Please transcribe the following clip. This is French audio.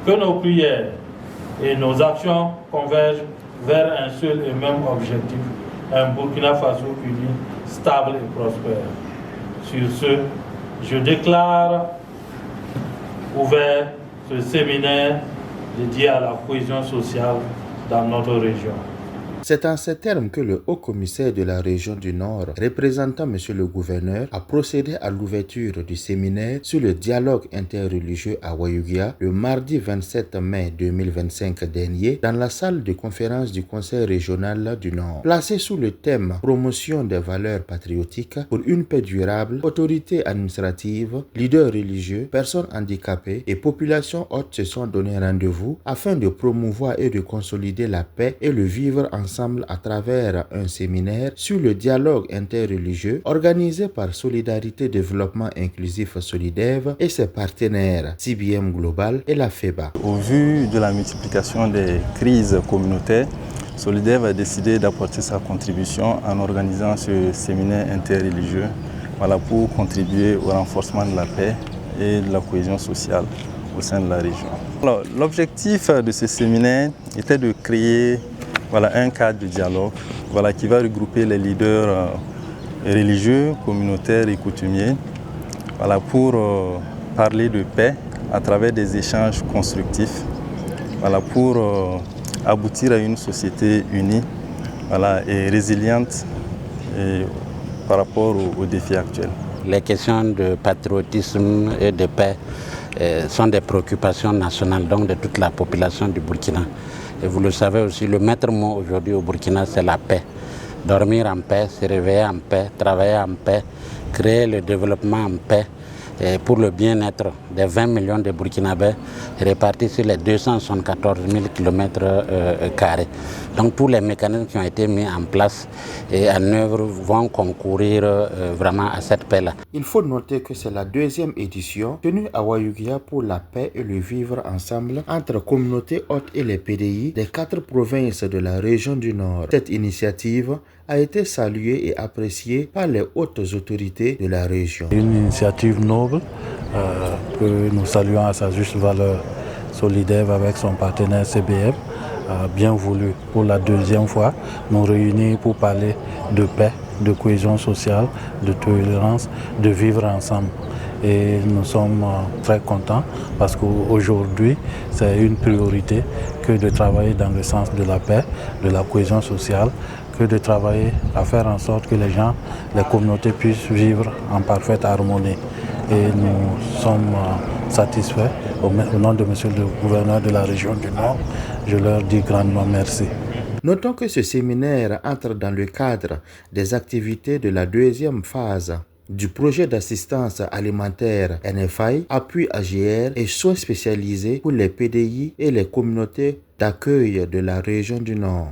Que nos prières et nos actions convergent vers un seul et même objectif, un Burkina Faso uni, stable et prospère. Sur ce, je déclare ouvert ce séminaire dédié à la cohésion sociale dans notre région. C'est en ces termes que le haut-commissaire de la région du Nord, représentant M. le gouverneur, a procédé à l'ouverture du séminaire sur le dialogue interreligieux à Wayouguia le mardi 27 mai 2025 dernier dans la salle de conférence du Conseil régional du Nord. Placé sous le thème « Promotion des valeurs patriotiques pour une paix durable », autorités administratives, leaders religieux, personnes handicapées et populations hautes se sont donné rendez-vous afin de promouvoir et de consolider la paix et le vivre ensemble à travers un séminaire sur le dialogue interreligieux organisé par Solidarité Développement Inclusif Solidev et ses partenaires CBM Global et la FEBA. Au vu de la multiplication des crises communautaires, Solidev a décidé d'apporter sa contribution en organisant ce séminaire interreligieux pour contribuer au renforcement de la paix et de la cohésion sociale au sein de la région. L'objectif de ce séminaire était de créer un cadre de dialogue qui va regrouper les leaders religieux, communautaires et coutumiers pour parler de paix à travers des échanges constructifs pour aboutir à une société unie et résiliente par rapport aux défis actuels. Les questions de patriotisme et de paix sont des préoccupations nationales donc de toute la population du Burkina. Et vous le savez aussi, le maître mot aujourd'hui au Burkina, c'est la paix. Dormir en paix, se réveiller en paix, travailler en paix, créer le développement en paix et pour le bien-être des 20 millions de Burkinabés répartis sur les 274 000 km². Donc tous les mécanismes qui ont été mis en place et en œuvre vont concourir vraiment à cette paix-là. Il faut noter que c'est la deuxième édition tenue à Wayouguia pour la paix et le vivre ensemble entre communautés hautes et les PDI des 4 provinces de la région du Nord. Cette initiative a été saluée et appréciée par les hautes autorités de la région. Une initiative noble que nous saluons à sa juste valeur. Solidev avec son partenaire CBM a bien voulu pour la deuxième fois nous réunir pour parler de paix, de cohésion sociale, de tolérance, de vivre ensemble. Et nous sommes très contents parce qu'aujourd'hui, c'est une priorité que de travailler dans le sens de la paix, de la cohésion sociale, que de travailler à faire en sorte que les gens, les communautés puissent vivre en parfaite harmonie. Et nous sommes satisfaits. Au nom de M. le gouverneur de la région du Nord, je leur dis grandement merci. Notons que ce séminaire entre dans le cadre des activités de la deuxième phase du projet d'assistance alimentaire NFI, appui AGR et soins spécialisés pour les PDI et les communautés d'accueil de la région du Nord.